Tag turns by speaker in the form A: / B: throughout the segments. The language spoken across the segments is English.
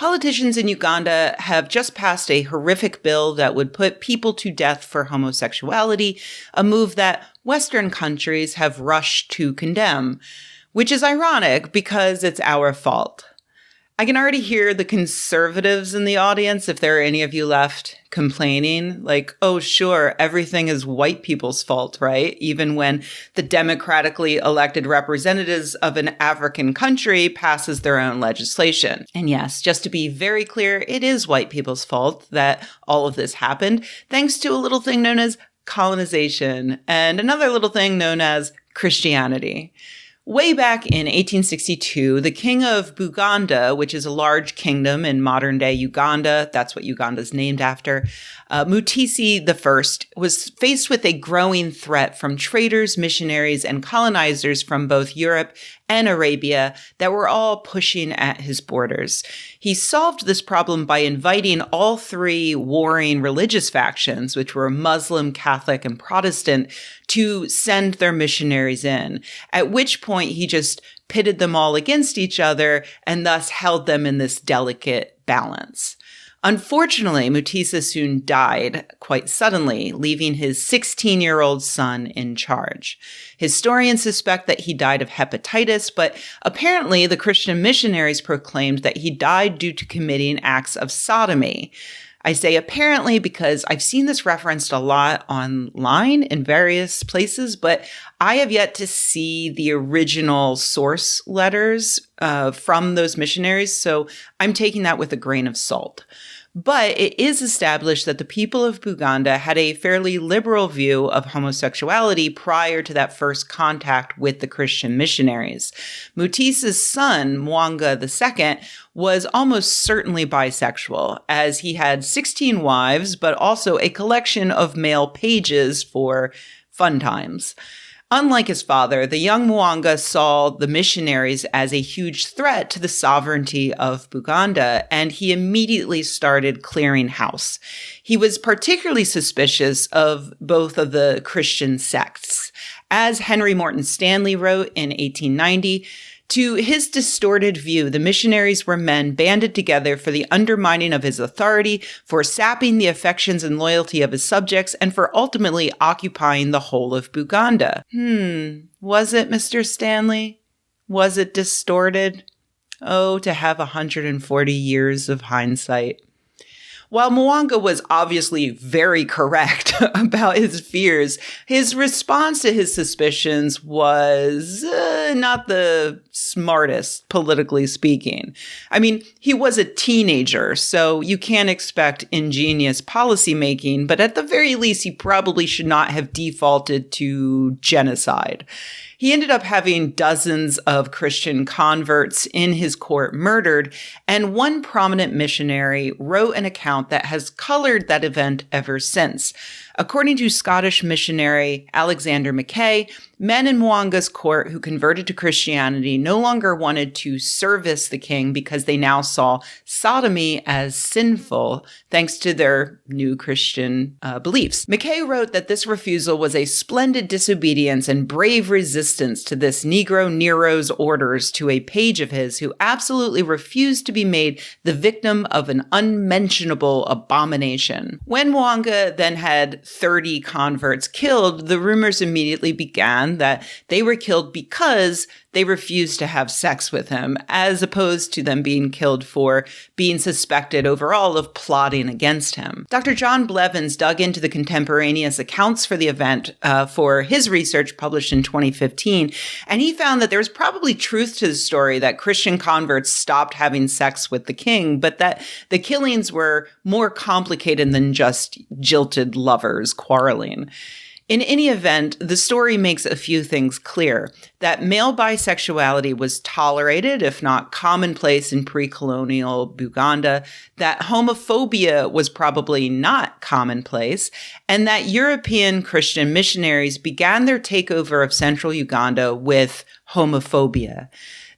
A: Politicians in Uganda have just passed a horrific bill that would put people to death for homosexuality, a move that Western countries have rushed to condemn, which is ironic because it's our fault. I can already hear the conservatives in the audience, if there are any of you left, complaining, like, oh, sure, everything is white people's fault, right? Even when the democratically elected representatives of an African country passes their own legislation. And yes, just to be very clear, it is white people's fault that all of this happened, thanks to a little thing known as colonization and another little thing known as Christianity. Way back in 1862, the king of Buganda, which is a large kingdom in modern-day Uganda, that's what Uganda's named after, Mutisi I was faced with a growing threat from traders, missionaries, and colonizers from both Europe and Arabia that were all pushing at his borders. He solved this problem by inviting all three warring religious factions, which were Muslim, Catholic, and Protestant, to send their missionaries in, at which point he just pitted them all against each other and thus held them in this delicate balance. Unfortunately, Mutisa soon died quite suddenly, leaving his 16-year-old son in charge. Historians suspect that he died of hepatitis, but apparently the Christian missionaries proclaimed that he died due to committing acts of sodomy. I say apparently because I've seen this referenced a lot online in various places, but I have yet to see the original source letters from those missionaries, so I'm taking that with a grain of salt. But it is established that the people of Buganda had a fairly liberal view of homosexuality prior to that first contact with the Christian missionaries. Mutisa's son, Mwanga II, was almost certainly bisexual, as he had 16 wives, but also a collection of male pages for fun times. Unlike his father, the young Mwanga saw the missionaries as a huge threat to the sovereignty of Buganda, and he immediately started clearing house. He was particularly suspicious of both of the Christian sects. As Henry Morton Stanley wrote in 1890, to his distorted view, the missionaries were men banded together for the undermining of his authority, for sapping the affections and loyalty of his subjects, and for ultimately occupying the whole of Buganda. Was it, Mr. Stanley? Was it distorted? Oh, to have 140 years of hindsight. While Mwanga was obviously very correct about his fears, his response to his suspicions was not the smartest, politically speaking. I mean, he was a teenager, so you can't expect ingenious policymaking, but at the very least, he probably should not have defaulted to genocide. He ended up having dozens of Christian converts in his court murdered, and one prominent missionary wrote an account that has colored that event ever since. According to Scottish missionary Alexander Mackay, men in Mwanga's court who converted to Christianity no longer wanted to service the king because they now saw sodomy as sinful, thanks to their new Christian beliefs. Mackay wrote that this refusal was a splendid disobedience and brave resistance to this Negro Nero's orders to a page of his who absolutely refused to be made the victim of an unmentionable abomination. When Mwanga then had 30 converts killed, the rumors immediately began that they were killed because they refused to have sex with him, as opposed to them being killed for being suspected overall of plotting against him. Dr. John Blevins dug into the contemporaneous accounts for the event for his research published in 2015, and he found that there was probably truth to the story that Christian converts stopped having sex with the king, but that the killings were more complicated than just jilted lovers quarreling. In any event, the story makes a few things clear. That male bisexuality was tolerated, if not commonplace, in pre-colonial Uganda, that homophobia was probably not commonplace, and that European Christian missionaries began their takeover of central Uganda with homophobia.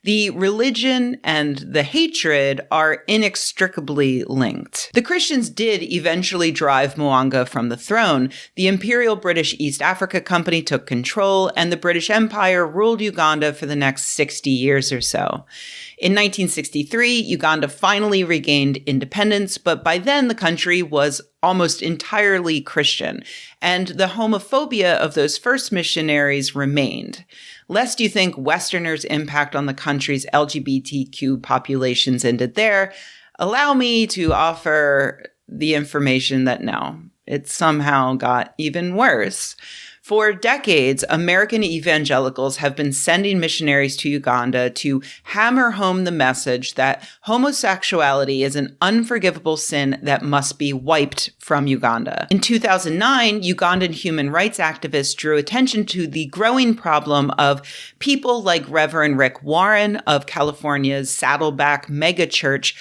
A: The religion and the hatred are inextricably linked. The Christians did eventually drive Mwanga from the throne. The Imperial British East Africa Company took control, and the British Empire ruled Uganda for the next 60 years or so. In 1963, Uganda finally regained independence, but by then the country was almost entirely Christian, and the homophobia of those first missionaries remained. Lest you think Westerners' impact on the country's LGBTQ populations ended there, allow me to offer the information that no, it somehow got even worse. For decades, American evangelicals have been sending missionaries to Uganda to hammer home the message that homosexuality is an unforgivable sin that must be wiped from Uganda. In 2009, Ugandan human rights activists drew attention to the growing problem of people like Reverend Rick Warren of California's Saddleback megachurch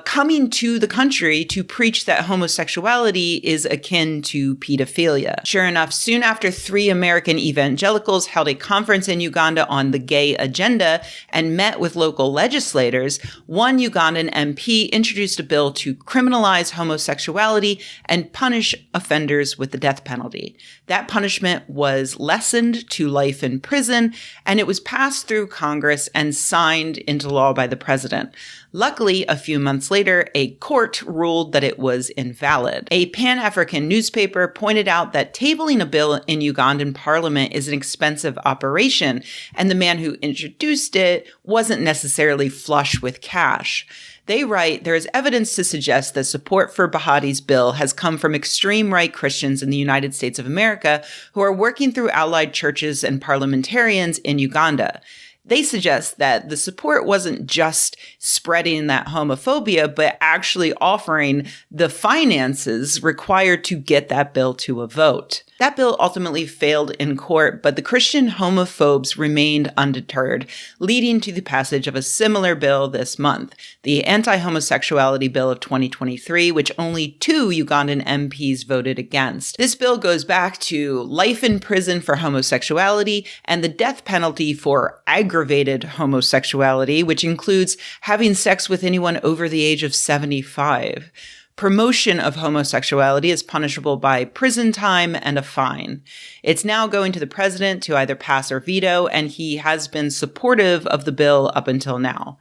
A: coming to the country to preach that homosexuality is akin to pedophilia. Sure enough, soon after 3 American evangelicals held a conference in Uganda on the gay agenda and met with local legislators, one Ugandan MP introduced a bill to criminalize homosexuality and punish offenders with the death penalty. That punishment was lessened to life in prison, and it was passed through Congress and signed into law by the president. Luckily, a few months later, a court ruled that it was invalid. A Pan-African newspaper pointed out that tabling a bill in Ugandan parliament is an expensive operation, and the man who introduced it wasn't necessarily flush with cash. They write, there is evidence to suggest that support for Bahati's bill has come from extreme right Christians in the United States of America who are working through allied churches and parliamentarians in Uganda. They suggest that the support wasn't just spreading that homophobia, but actually offering the finances required to get that bill to a vote. That bill ultimately failed in court, but the Christian homophobes remained undeterred, leading to the passage of a similar bill this month, the Anti-Homosexuality Bill of 2023, which only 2 Ugandan MPs voted against. This bill goes back to life in prison for homosexuality and the death penalty for aggravated homosexuality, which includes having sex with anyone over the age of 75. Promotion of homosexuality is punishable by prison time and a fine. It's now going to the president to either pass or veto, and he has been supportive of the bill up until now.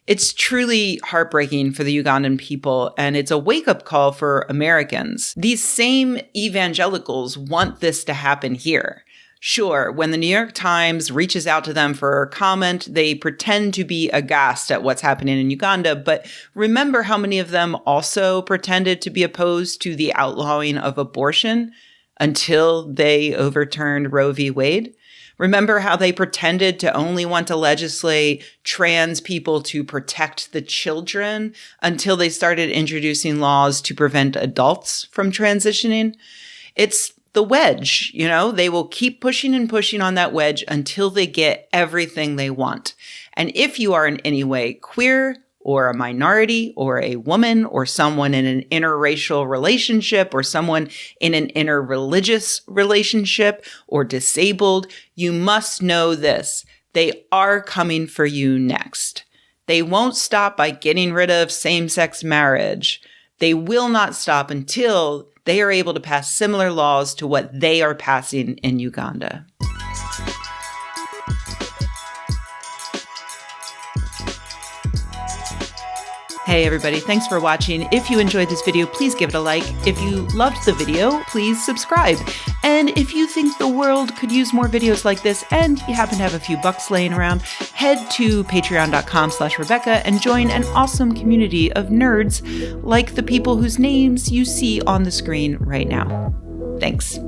A: It's truly heartbreaking for the Ugandan people, and it's a wake-up call for Americans. These same evangelicals want this to happen here. Sure, when the New York Times reaches out to them for a comment, they pretend to be aghast at what's happening in Uganda, but remember how many of them also pretended to be opposed to the outlawing of abortion until they overturned Roe v. Wade? Remember how they pretended to only want to legislate trans people to protect the children until they started introducing laws to prevent adults from transitioning? It's the wedge, they will keep pushing and pushing on that wedge until they get everything they want. And if you are in any way queer or a minority or a woman or someone in an interracial relationship or someone in an interreligious relationship or disabled, you must know this. They are coming for you next. They won't stop by getting rid of same-sex marriage. They will not stop until they are able to pass similar laws to what they are passing in Uganda. Hey everybody, thanks for watching. If you enjoyed this video, please give it a like. If you loved the video, please subscribe. And if you think the world could use more videos like this and you happen to have a few bucks laying around, head to patreon.com/Rebecca and join an awesome community of nerds like the people whose names you see on the screen right now. Thanks.